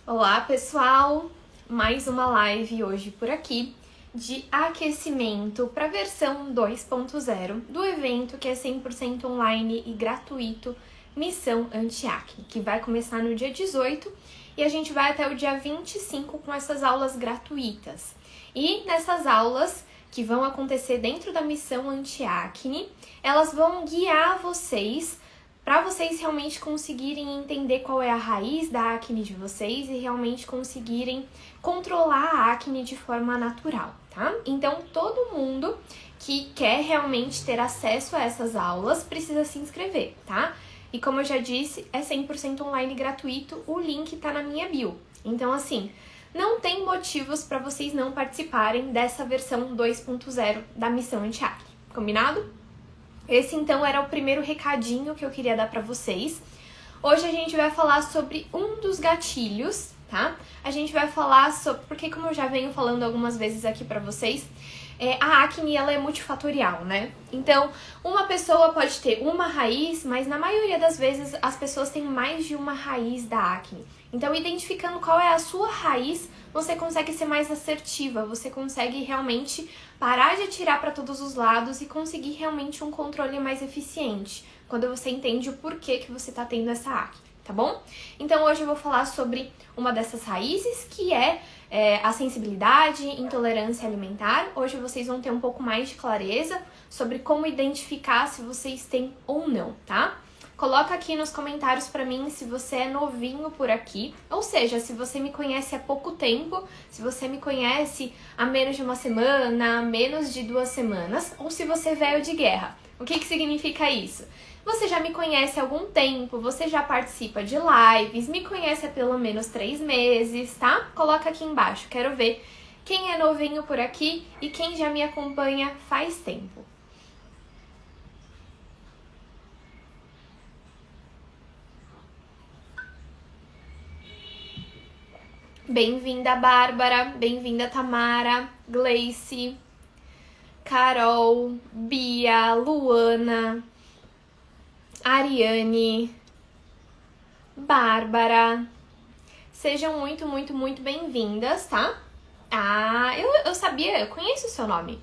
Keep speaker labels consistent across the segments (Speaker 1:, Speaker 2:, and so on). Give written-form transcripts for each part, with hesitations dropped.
Speaker 1: Olá pessoal, mais uma live hoje por aqui de aquecimento para a versão 2.0 do evento que é 100% online e gratuito Missão Anti-Acne, que vai começar no dia 18 e a gente vai até o dia 25 com essas aulas gratuitas. E nessas aulas que vão acontecer dentro da Missão Anti-Acne, elas vão guiar vocês para vocês realmente conseguirem entender qual é a raiz da acne de vocês e realmente conseguirem controlar a acne de forma natural, tá? Então, todo mundo que quer realmente ter acesso a essas aulas precisa se inscrever, tá? E como eu já disse, é 100% online gratuito, o link tá na minha bio. Então, assim, não tem motivos para vocês não participarem dessa versão 2.0 da Missão Anti-Acne, combinado? Esse então era o primeiro recadinho que eu queria dar pra vocês. Hoje a gente vai falar sobre um dos gatilhos, tá? A gente vai falar sobre, porque como eu já venho falando algumas vezes aqui pra vocês, a acne ela é multifatorial, né? Então, uma pessoa pode ter uma raiz, mas na maioria das vezes as pessoas têm mais de uma raiz da acne. Então, identificando qual é a sua raiz, você consegue ser mais assertiva, você consegue realmente parar de atirar para todos os lados e conseguir realmente um controle mais eficiente, quando você entende o porquê que você está tendo essa acne, tá bom? Então hoje eu vou falar sobre uma dessas raízes, que é a sensibilidade, intolerância alimentar. Hoje vocês vão ter um pouco mais de clareza sobre como identificar se vocês têm ou não, tá? Coloca aqui nos comentários pra mim se você é novinho por aqui, ou seja, se você me conhece há pouco tempo, se você me conhece há menos de uma semana, menos de 2 semanas, ou se você é velho de guerra. O que significa isso? Você já me conhece há algum tempo, você já participa de lives, me conhece há pelo menos 3 meses, tá? Coloca aqui embaixo, quero ver quem é novinho por aqui e quem já me acompanha faz tempo. Bem-vinda, Bárbara, bem-vinda, Tamara, Gleice, Carol, Bia, Luana, Ariane, Bárbara. Sejam muito bem-vindas, tá? Ah, eu sabia, eu conheço o seu nome.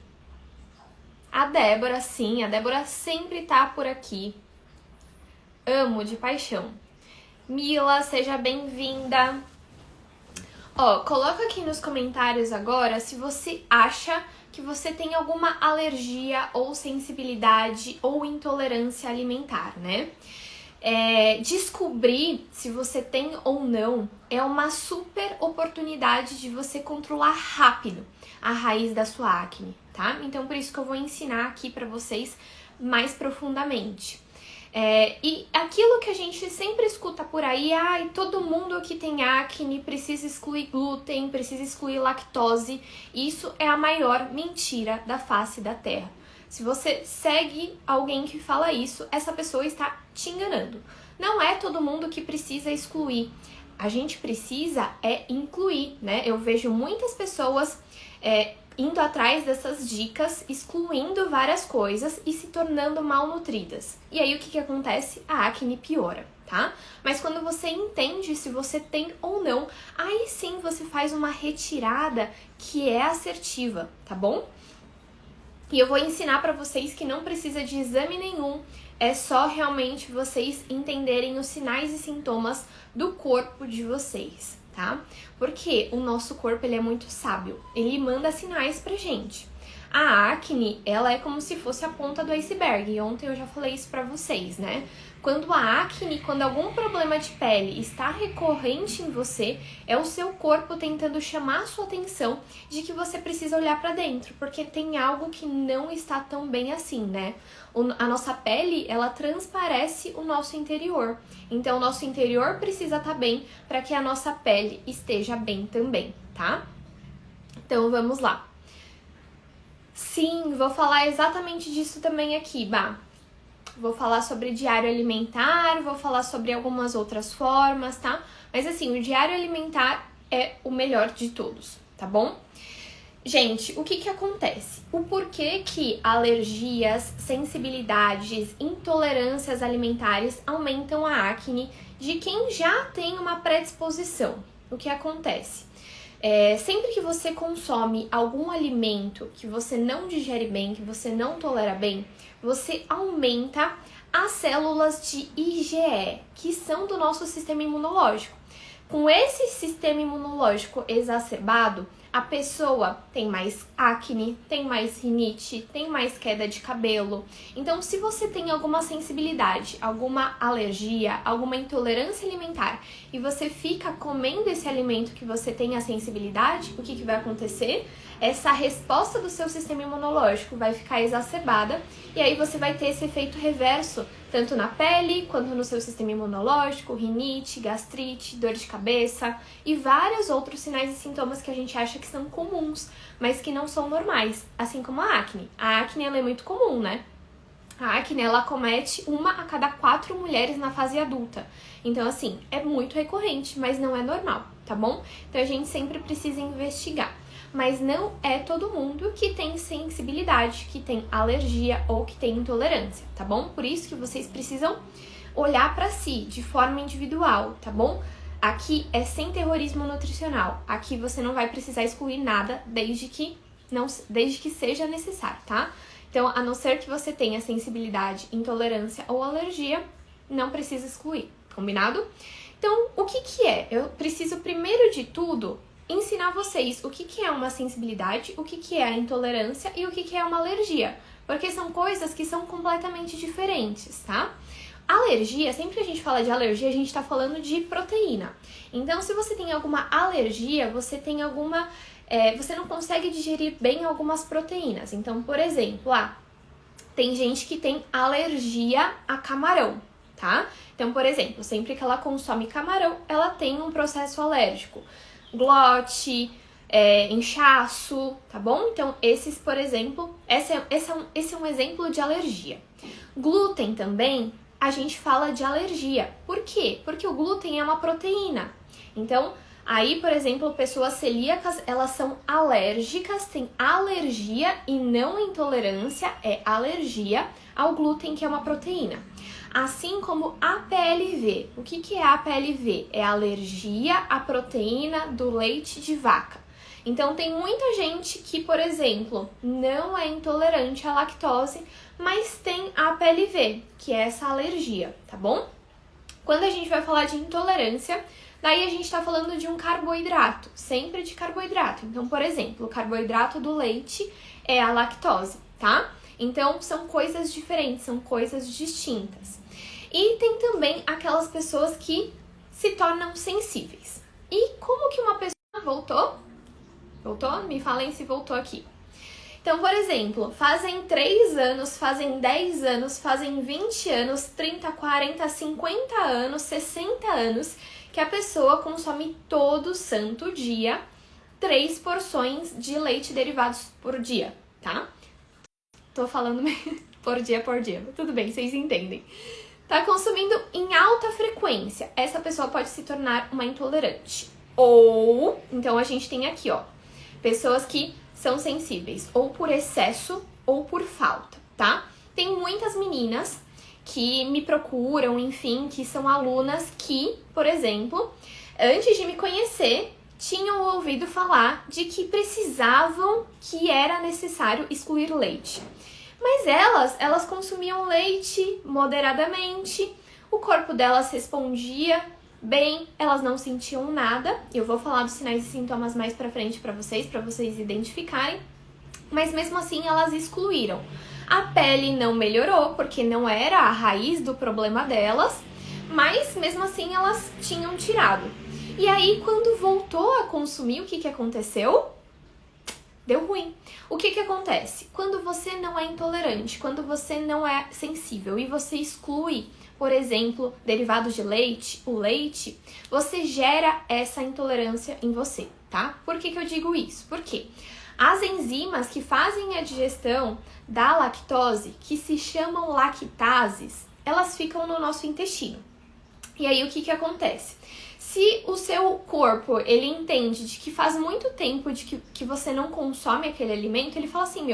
Speaker 1: A Débora, sim, a Débora sempre tá por aqui. Amo de paixão. Mila, seja bem-vinda. Ó, coloca aqui nos comentários agora se você acha que você tem alguma alergia ou sensibilidade ou intolerância alimentar, né? Descobrir se você tem ou não é uma super oportunidade de você controlar rápido a raiz da sua acne, tá? Então, por isso que eu vou ensinar aqui pra vocês mais profundamente. E aquilo que a gente sempre escuta por aí, todo mundo que tem acne precisa excluir glúten, precisa excluir lactose, isso é a maior mentira da face da terra. Se você segue alguém que fala isso, essa pessoa está te enganando. Não é todo mundo que precisa excluir, a gente precisa incluir, né? Eu vejo muitas pessoas indo atrás dessas dicas, excluindo várias coisas e se tornando malnutridas. E aí o que acontece? A acne piora, tá? Mas quando você entende se você tem ou não, aí sim você faz uma retirada que é assertiva, tá bom? E eu vou ensinar pra vocês que não precisa de exame nenhum, é só realmente vocês entenderem os sinais e sintomas do corpo de vocês, tá? Porque o nosso corpo, ele é muito sábio, ele manda sinais pra gente. A acne, ela é como se fosse a ponta do iceberg, e ontem eu já falei isso pra vocês, né? Quando a acne, quando algum problema de pele está recorrente em você, é o seu corpo tentando chamar a sua atenção de que você precisa olhar pra dentro, porque tem algo que não está tão bem assim, né? A nossa pele, ela transparece o nosso interior. Então, o nosso interior precisa estar bem para que a nossa pele esteja bem também, tá? Então, vamos lá. Sim, vou falar exatamente disso também aqui, Bah. Vou falar sobre diário alimentar, vou falar sobre algumas outras formas, tá? Mas assim, o diário alimentar é o melhor de todos, tá bom? Gente, o que acontece? O porquê que alergias, sensibilidades, intolerâncias alimentares aumentam a acne de quem já tem uma predisposição, o que acontece? Sempre que você consome algum alimento que você não digere bem, que você não tolera bem, você aumenta as células de IgE, que são do nosso sistema imunológico. Com esse sistema imunológico exacerbado, a pessoa tem mais acne, tem mais rinite, tem mais queda de cabelo. Então, se você tem alguma sensibilidade, alguma alergia, alguma intolerância alimentar e você fica comendo esse alimento que você tem a sensibilidade, o que vai acontecer? Essa resposta do seu sistema imunológico vai ficar exacerbada e aí você vai ter esse efeito reverso, tanto na pele quanto no seu sistema imunológico, rinite, gastrite, dor de cabeça e vários outros sinais e sintomas que a gente acha que são comuns, mas que não são normais, assim como a acne. A acne ela é muito comum, né? A acne ela acomete 1 a cada 4 mulheres na fase adulta. Então, assim, é muito recorrente, mas não é normal, tá bom? Então a gente sempre precisa investigar. Mas não é todo mundo que tem sensibilidade, que tem alergia ou que tem intolerância, tá bom? Por isso que vocês precisam olhar pra si de forma individual, tá bom? Aqui é sem terrorismo nutricional. Aqui você não vai precisar excluir nada desde que seja necessário, tá? Então, a não ser que você tenha sensibilidade, intolerância ou alergia, não precisa excluir, combinado? Então, o que é? Eu preciso, primeiro de tudo, ensinar vocês o que é uma sensibilidade, o que é a intolerância e o que é uma alergia, porque são coisas que são completamente diferentes, tá? Alergia, sempre que a gente fala de alergia, a gente tá falando de proteína. Então, se você tem alguma alergia, você tem alguma... você não consegue digerir bem algumas proteínas. Então, por exemplo, tem gente que tem alergia a camarão, tá? Então, por exemplo, sempre que ela consome camarão, ela tem um processo alérgico. Glote, inchaço, tá bom? Então, esses, por exemplo, esse é um exemplo de alergia. Glúten também, a gente fala de alergia. Por quê? Porque o glúten é uma proteína. Então, aí, por exemplo, pessoas celíacas, elas são alérgicas, têm alergia e não intolerância, é alergia ao glúten, que é uma proteína. Assim como APLV. O que é APLV? É alergia à proteína do leite de vaca. Então, tem muita gente que, por exemplo, não é intolerante à lactose, mas tem APLV, que é essa alergia, tá bom? Quando a gente vai falar de intolerância, daí a gente tá falando de um carboidrato, sempre de carboidrato. Então, por exemplo, o carboidrato do leite é a lactose, tá? Então, são coisas diferentes, são coisas distintas. E tem também aquelas pessoas que se tornam sensíveis. E como que uma pessoa... Voltou? Voltou? Me falem se voltou aqui. Então, por exemplo, fazem 3 anos, fazem 10 anos, fazem 20 anos, 30, 40, 50 anos, 60 anos, que a pessoa consome todo santo dia 3 porções de leite derivados por dia, tá? Tô falando por dia, tudo bem, vocês entendem. Tá consumindo em alta frequência, essa pessoa pode se tornar uma intolerante. Ou, então a gente tem aqui, ó, pessoas que são sensíveis ou por excesso ou por falta, tá? Tem muitas meninas que me procuram, enfim, que são alunas que, por exemplo, antes de me conhecer, tinham ouvido falar de que precisavam, que era necessário excluir leite. Mas elas consumiam leite moderadamente, o corpo delas respondia bem, elas não sentiam nada. Eu vou falar dos sinais e sintomas mais pra frente pra vocês identificarem. Mas mesmo assim elas excluíram. A pele não melhorou, porque não era a raiz do problema delas, mas mesmo assim elas tinham tirado. E aí, quando voltou a consumir, o que aconteceu? Deu ruim. O que acontece? Quando você não é intolerante, quando você não é sensível e você exclui, por exemplo, derivados de leite, o leite, você gera essa intolerância em você, tá? Por que eu digo isso? Porque as enzimas que fazem a digestão da lactose, que se chamam lactases, elas ficam no nosso intestino. E aí, o que acontece? Se o seu corpo, ele entende de que faz muito tempo de que você não consome aquele alimento, ele fala assim,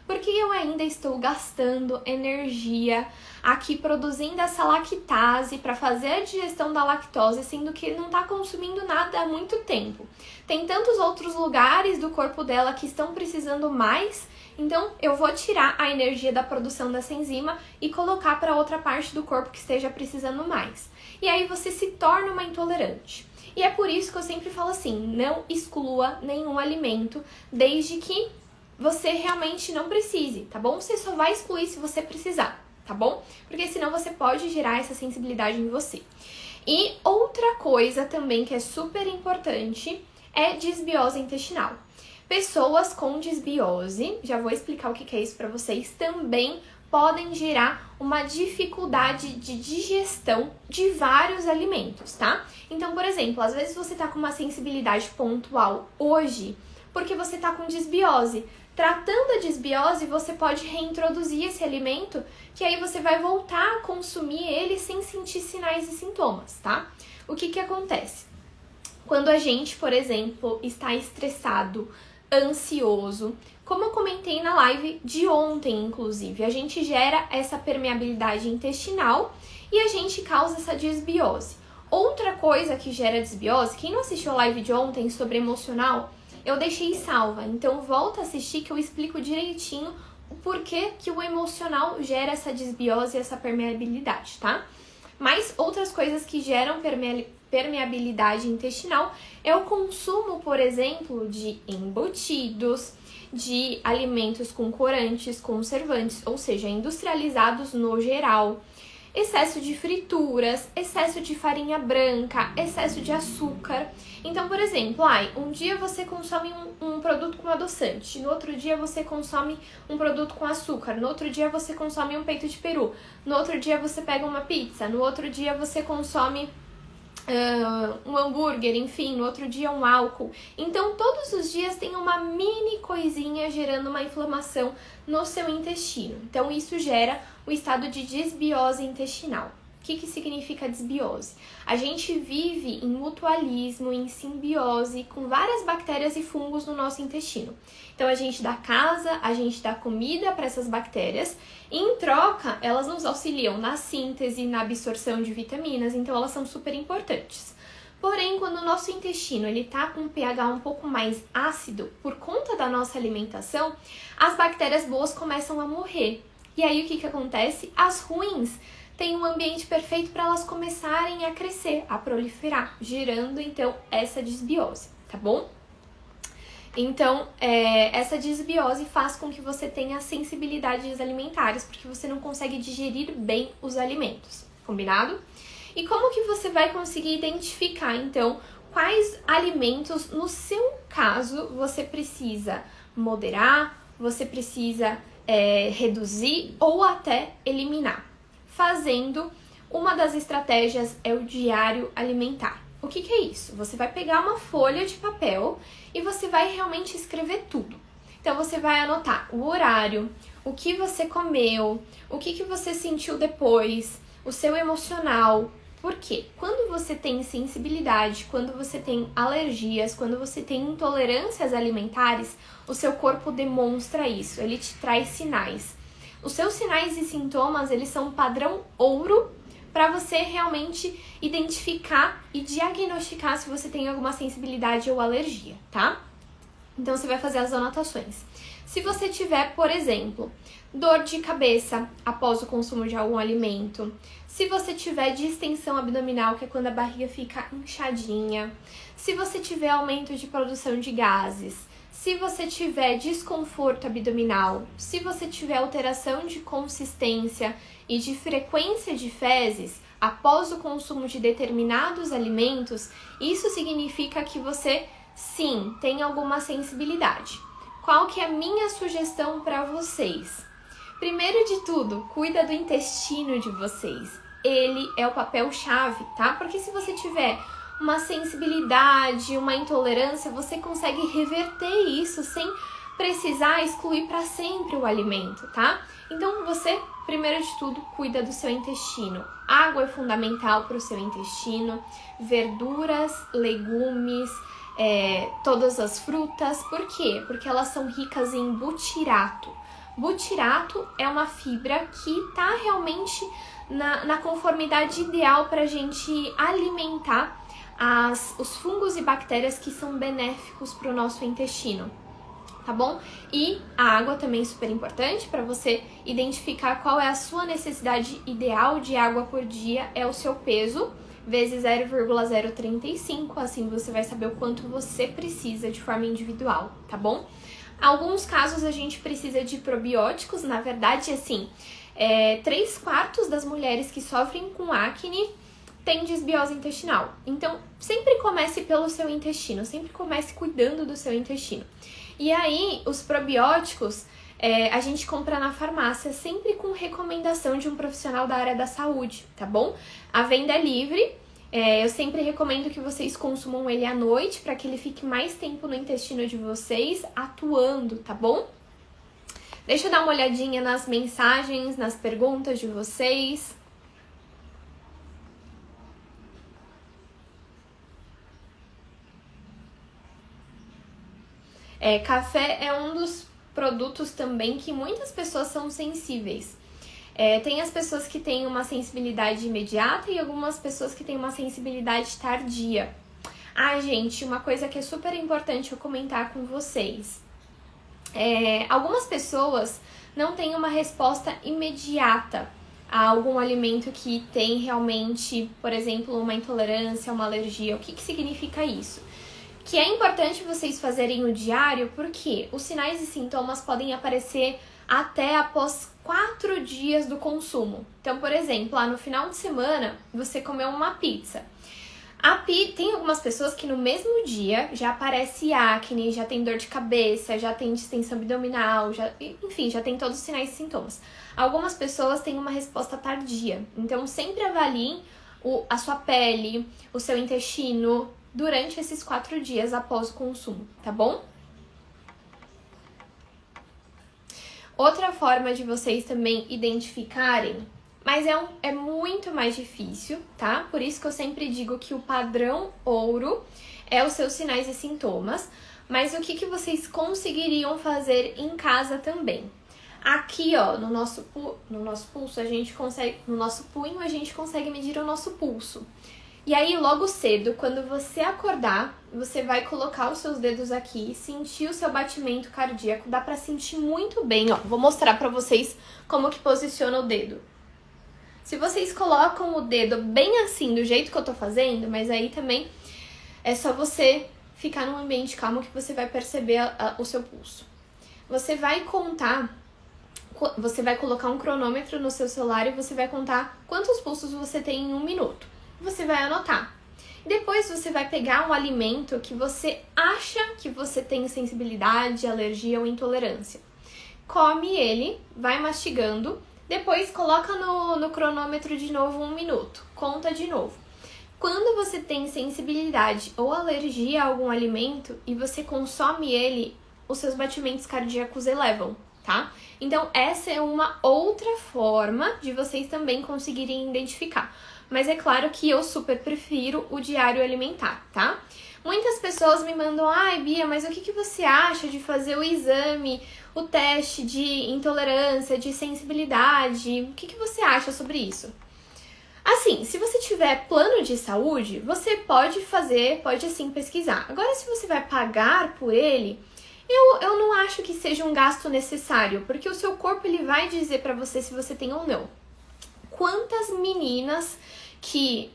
Speaker 1: Porque eu ainda estou gastando energia aqui produzindo essa lactase para fazer a digestão da lactose, sendo que não está consumindo nada há muito tempo. Tem tantos outros lugares do corpo dela que estão precisando mais, então eu vou tirar a energia da produção dessa enzima e colocar para outra parte do corpo que esteja precisando mais. E aí você se torna uma intolerante. E é por isso que eu sempre falo assim, não exclua nenhum alimento, desde que você realmente não precise, tá bom? Você só vai excluir se você precisar, tá bom? Porque senão você pode gerar essa sensibilidade em você. E outra coisa também que é super importante é disbiose intestinal. Pessoas com disbiose, já vou explicar o que é isso pra vocês, também podem gerar uma dificuldade de digestão de vários alimentos, tá? Então, por exemplo, às vezes você tá com uma sensibilidade pontual hoje, porque você tá com disbiose. Tratando a disbiose, você pode reintroduzir esse alimento, que aí você vai voltar a consumir ele sem sentir sinais e sintomas, tá? O que acontece? Quando a gente, por exemplo, está estressado, ansioso, como eu comentei na live de ontem, inclusive, a gente gera essa permeabilidade intestinal e a gente causa essa disbiose. Outra coisa que gera disbiose, quem não assistiu a live de ontem sobre emocional, eu deixei salva, então volta a assistir que eu explico direitinho o porquê que o emocional gera essa disbiose e essa permeabilidade, tá? Mas outras coisas que geram permeabilidade intestinal é o consumo, por exemplo, de embutidos, de alimentos com corantes, conservantes, ou seja, industrializados no geral, excesso de frituras, excesso de farinha branca, excesso de açúcar. Então, por exemplo, um dia você consome um produto com adoçante, no outro dia você consome um produto com açúcar, no outro dia você consome um peito de peru, no outro dia você pega uma pizza, no outro dia você consome um hambúrguer, enfim, no outro dia um álcool. Então, todos os dias tem uma mini coisinha gerando uma inflamação no seu intestino. Então, isso gera o estado de disbiose intestinal. O que significa disbiose? A gente vive em mutualismo, em simbiose com várias bactérias e fungos no nosso intestino. Então, a gente dá casa, a gente dá comida para essas bactérias e, em troca, elas nos auxiliam na síntese, na absorção de vitaminas, então elas são super importantes. Porém, quando o nosso intestino está com um pH um pouco mais ácido, por conta da nossa alimentação, as bactérias boas começam a morrer. E aí, o que acontece? As ruins têm um ambiente perfeito para elas começarem a crescer, a proliferar, gerando, então, essa disbiose, tá bom? Então, essa disbiose faz com que você tenha sensibilidades alimentares, porque você não consegue digerir bem os alimentos, combinado? E como que você vai conseguir identificar, então, quais alimentos, no seu caso, você precisa moderar, você precisa reduzir ou até eliminar? Fazendo, uma das estratégias é o diário alimentar. O que é isso? Você vai pegar uma folha de papel e você vai realmente escrever tudo. Então, você vai anotar o horário, o que você comeu, o que você sentiu depois, o seu emocional. Por quê? Quando você tem sensibilidade, quando você tem alergias, quando você tem intolerâncias alimentares, o seu corpo demonstra isso, ele te traz sinais. Os seus sinais e sintomas, eles são um padrão ouro para você realmente identificar e diagnosticar se você tem alguma sensibilidade ou alergia, tá? Então, você vai fazer as anotações. Se você tiver, por exemplo, dor de cabeça após o consumo de algum alimento, se você tiver distensão abdominal, que é quando a barriga fica inchadinha, se você tiver aumento de produção de gases, se você tiver desconforto abdominal, se você tiver alteração de consistência e de frequência de fezes após o consumo de determinados alimentos, isso significa que você, sim, tem alguma sensibilidade. Qual que é a minha sugestão para vocês? Primeiro de tudo, cuida do intestino de vocês. Ele é o papel-chave, tá? Porque se você tiver uma sensibilidade, uma intolerância, você consegue reverter isso sem precisar excluir para sempre o alimento, tá? Então, você, primeiro de tudo, cuida do seu intestino. Água é fundamental para o seu intestino, verduras, legumes, todas as frutas. Por quê? Porque elas são ricas em butirato. Butirato é uma fibra que está realmente na conformidade ideal para a gente alimentar os fungos e bactérias que são benéficos para o nosso intestino, tá bom? E a água também é super importante para você identificar qual é a sua necessidade ideal de água por dia, é o seu peso, vezes 0,035, assim você vai saber o quanto você precisa de forma individual, tá bom? Alguns casos a gente precisa de probióticos, na verdade, assim, 3/4 das mulheres que sofrem com acne têm desbiose intestinal. Então, sempre comece pelo seu intestino, sempre comece cuidando do seu intestino. E aí, os probióticos, a gente compra na farmácia, sempre com recomendação de um profissional da área da saúde, tá bom? A venda é livre, eu sempre recomendo que vocês consumam ele à noite, para que ele fique mais tempo no intestino de vocês, atuando, tá bom? Deixa eu dar uma olhadinha nas mensagens, nas perguntas de vocês. Café é um dos produtos também que muitas pessoas são sensíveis. Tem as pessoas que têm uma sensibilidade imediata e algumas pessoas que têm uma sensibilidade tardia. Gente, uma coisa que é super importante eu comentar com vocês. Algumas pessoas não têm uma resposta imediata a algum alimento que tem realmente, por exemplo, uma intolerância, uma alergia. O que significa isso? Que é importante vocês fazerem o diário, porque os sinais e sintomas podem aparecer até após 4 dias do consumo. Então, por exemplo, lá no final de semana, você comeu uma pizza. Tem algumas pessoas que no mesmo dia já aparece acne, já tem dor de cabeça, já tem distensão abdominal, enfim, já tem todos os sinais e sintomas. Algumas pessoas têm uma resposta tardia, então sempre avaliem a sua pele, o seu intestino durante esses 4 dias após o consumo, tá bom? Outra forma de vocês também identificarem, mas é muito mais difícil, tá? Por isso que eu sempre digo que o padrão ouro é os seus sinais e sintomas, mas o que vocês conseguiriam fazer em casa também? Aqui, ó, no nosso pulso, a gente consegue, no nosso punho, a gente consegue medir o nosso pulso. E aí, logo cedo, quando você acordar, você vai colocar os seus dedos aqui, sentir o seu batimento cardíaco, dá pra sentir muito bem, ó. Vou mostrar pra vocês como que posiciona o dedo. Se vocês colocam o dedo bem assim, do jeito que eu tô fazendo, mas aí também é só você ficar num ambiente calmo que você vai perceber o seu pulso. Você vai contar, você vai colocar um cronômetro no seu celular e você vai contar quantos pulsos você tem em 1 minuto. Você vai anotar. Depois você vai pegar um alimento que você acha que você tem sensibilidade, alergia ou intolerância. Come ele, vai mastigando, depois coloca no cronômetro de novo 1 minuto, conta de novo. Quando você tem sensibilidade ou alergia a algum alimento e você consome ele, os seus batimentos cardíacos elevam, tá? Então essa é uma outra forma de vocês também conseguirem identificar. Mas é claro que eu super prefiro o diário alimentar, tá? Muitas pessoas me mandam, Bia, mas o que você acha de fazer o exame, o teste de intolerância, de sensibilidade? O que você acha sobre isso? Assim, se você tiver plano de saúde, você pode fazer, pode assim pesquisar. Agora, se você vai pagar por ele, eu não acho que seja um gasto necessário, porque o seu corpo ele vai dizer pra você se você tem ou não. Quantas meninas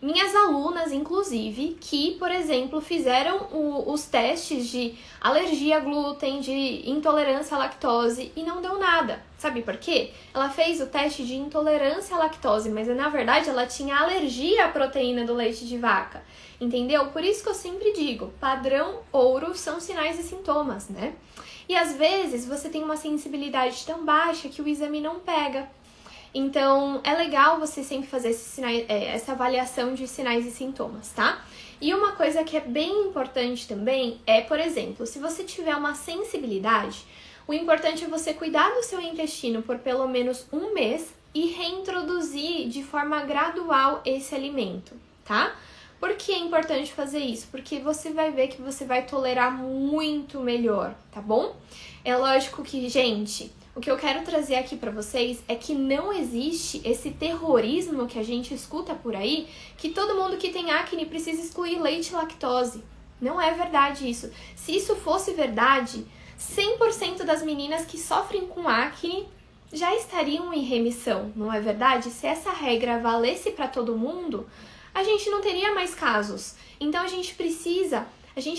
Speaker 1: minhas alunas, inclusive, que, por exemplo, fizeram os testes de alergia a glúten, de intolerância à lactose e não deu nada. Sabe por quê? Ela fez o teste de intolerância à lactose, mas na verdade ela tinha alergia à proteína do leite de vaca. Entendeu? Por isso que eu sempre digo, padrão ouro são sinais e sintomas, né? E às vezes você tem uma sensibilidade tão baixa que o exame não pega. Então, é legal você sempre fazer essa avaliação de sinais e sintomas, tá? E uma coisa que é bem importante também é, por exemplo, se você tiver uma sensibilidade, o importante é você cuidar do seu intestino por pelo menos 1 mês e reintroduzir de forma gradual esse alimento, tá? Por que é importante fazer isso? Porque você vai ver que você vai tolerar muito melhor, tá bom? É lógico que, gente, O que eu quero trazer aqui pra vocês é que não existe esse terrorismo que a gente escuta por aí, que todo mundo que tem acne precisa excluir leite e lactose. Não é verdade isso. Se isso fosse verdade, 100% das meninas que sofrem com acne já estariam em remissão, não é verdade? Se essa regra valesse para todo mundo, a gente não teria mais casos. Então a gente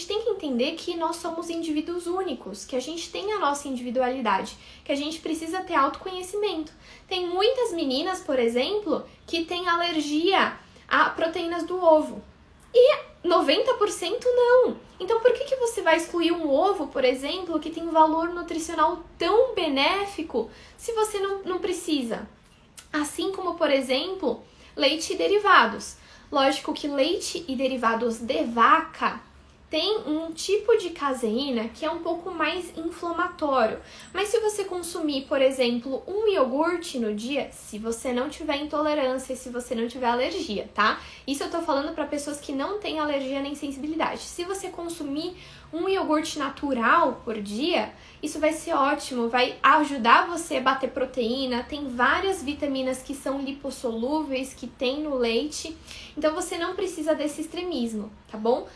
Speaker 1: tem que entender que nós somos indivíduos únicos, que a gente tem a nossa individualidade, que a gente precisa ter autoconhecimento. Tem muitas meninas, por exemplo, que têm alergia a proteínas do ovo. E 90% não. Então por que você vai excluir um ovo, por exemplo, que tem um valor nutricional tão benéfico, se você não precisa? Assim como, por exemplo, leite e derivados. Lógico que leite e derivados de vaca tem um tipo de caseína que é um pouco mais inflamatório. Mas se você consumir, por exemplo, um iogurte no dia, se você não tiver intolerância, se você não tiver alergia, tá? Isso eu tô falando para pessoas que não têm alergia nem sensibilidade. Se você consumir um iogurte natural por dia, isso vai ser ótimo, vai ajudar você a bater proteína, tem várias vitaminas que são lipossolúveis, que tem no leite, então você não precisa desse extremismo, tá bom?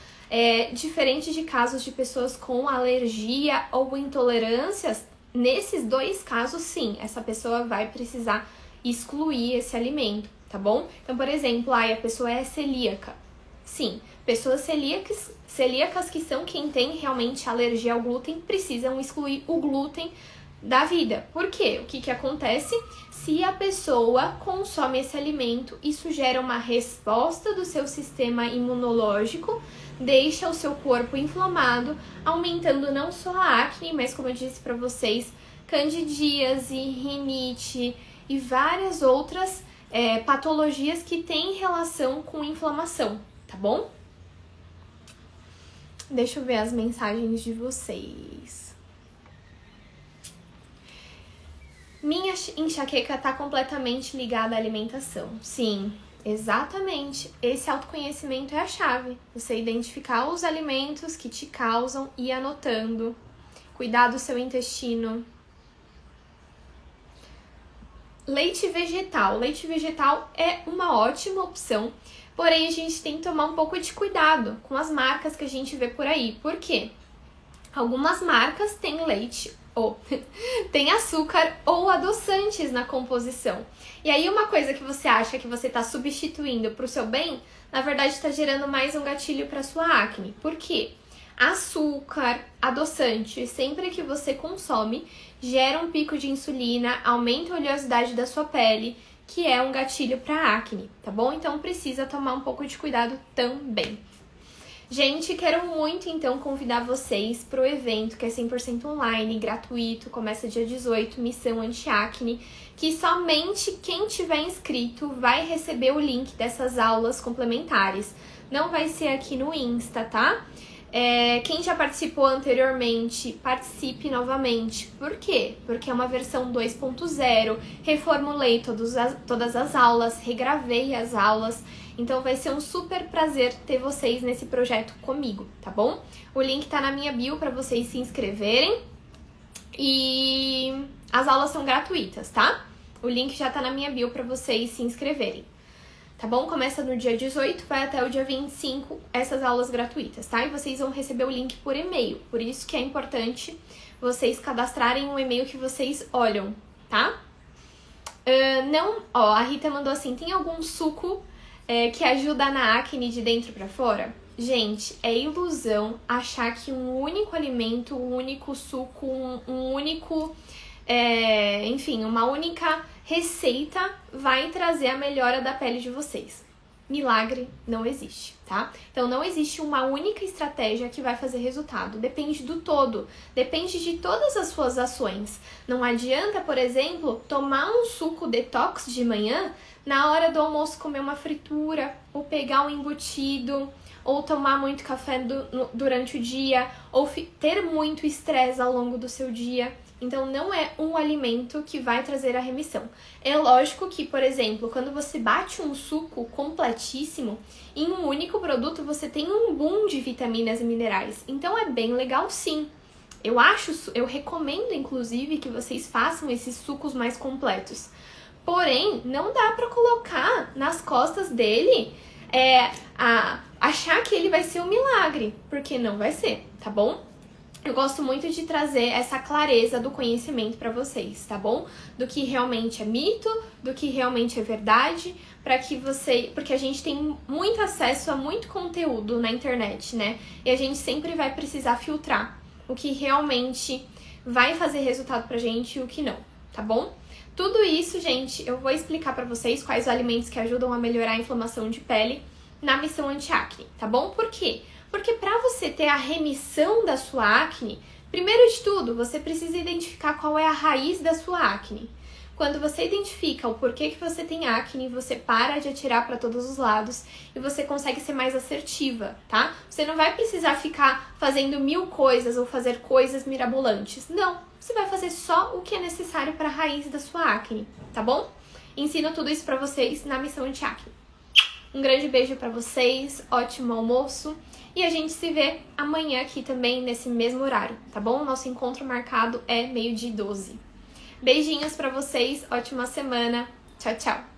Speaker 1: Diferente de casos de pessoas com alergia ou intolerâncias, nesses dois casos, sim, essa pessoa vai precisar excluir esse alimento, tá bom? Então, por exemplo, a pessoa é celíaca. Sim, pessoas celíacas que são quem tem realmente alergia ao glúten precisam excluir o glúten da vida. Por quê? O que acontece? Se a pessoa consome esse alimento, isso gera uma resposta do seu sistema imunológico, deixa o seu corpo inflamado, aumentando não só a acne, mas como eu disse para vocês, candidíase, rinite e várias outras patologias que têm relação com inflamação, tá bom? Deixa eu ver as mensagens de vocês. Minha enxaqueca tá completamente ligada à alimentação. Sim, exatamente. Esse autoconhecimento é a chave. Você identificar os alimentos que te causam e ir anotando. Cuidar do seu intestino. Leite vegetal. Leite vegetal é uma ótima opção, porém a gente tem que tomar um pouco de cuidado com as marcas que a gente vê por aí. Por quê? Algumas marcas têm leite ou tem açúcar ou adoçantes na composição. E aí uma coisa que você acha que você está substituindo para o seu bem, na verdade está gerando mais um gatilho para sua acne. Por quê? Açúcar, adoçante, sempre que você consome, gera um pico de insulina, aumenta a oleosidade da sua pele, que é um gatilho para acne, tá bom? Então precisa tomar um pouco de cuidado também. Gente, quero muito então convidar vocês para o evento que é 100% online, gratuito, começa dia 18, Missão Anti-Acne, que somente quem tiver inscrito vai receber o link dessas aulas complementares. Não vai ser aqui no Insta, tá? Quem já participou anteriormente, participe novamente. Por quê? Porque é uma versão 2.0, reformulei todas as aulas, regravei as aulas. Então vai ser um super prazer ter vocês nesse projeto comigo, tá bom? O link tá na minha bio para vocês se inscreverem e as aulas são gratuitas, tá? O link já tá na minha bio para vocês se inscreverem, tá bom? Começa no dia 18, vai até o dia 25 essas aulas gratuitas, tá? E vocês vão receber o link por e-mail, por isso que é importante vocês cadastrarem um e-mail que vocês olham, tá? A Rita mandou assim, tem algum suco que ajuda na acne de dentro pra fora? Gente, é ilusão achar que um único alimento, um único suco, um único, enfim, uma única receita vai trazer a melhora da pele de vocês. Milagre não existe, tá? Então não existe uma única estratégia que vai fazer resultado. Depende do todo, depende de todas as suas ações. Não adianta, por exemplo, tomar um suco detox de manhã, na hora do almoço comer uma fritura, ou pegar um embutido, ou tomar muito café durante o dia, ou ter muito estresse ao longo do seu dia. Então não é um alimento que vai trazer a remissão. É lógico que, por exemplo, quando você bate um suco completíssimo, em um único produto você tem um boom de vitaminas e minerais. Então é bem legal sim. Eu recomendo, inclusive, que vocês façam esses sucos mais completos. Porém, não dá pra colocar nas costas dele achar que ele vai ser um milagre, porque não vai ser, tá bom? Eu gosto muito de trazer essa clareza do conhecimento pra vocês, tá bom? Do que realmente é mito, do que realmente é verdade, porque a gente tem muito acesso a muito conteúdo na internet, né? E a gente sempre vai precisar filtrar o que realmente vai fazer resultado pra gente e o que não, tá bom? Tudo isso, gente, eu vou explicar pra vocês quais os alimentos que ajudam a melhorar a inflamação de pele na missão anti-acne, tá bom? Por quê? Porque pra você ter a remissão da sua acne, primeiro de tudo, você precisa identificar qual é a raiz da sua acne. Quando você identifica o porquê que você tem acne, você para de atirar para todos os lados e você consegue ser mais assertiva, tá? Você não vai precisar ficar fazendo 1000 coisas ou fazer coisas mirabolantes. Não, você vai fazer só o que é necessário para a raiz da sua acne, tá bom? Ensino tudo isso para vocês na missão anti-acne. Um grande beijo para vocês, ótimo almoço e a gente se vê amanhã aqui também nesse mesmo horário, tá bom? Nosso encontro marcado é 12h12. Beijinhos pra vocês, ótima semana. Tchau, tchau.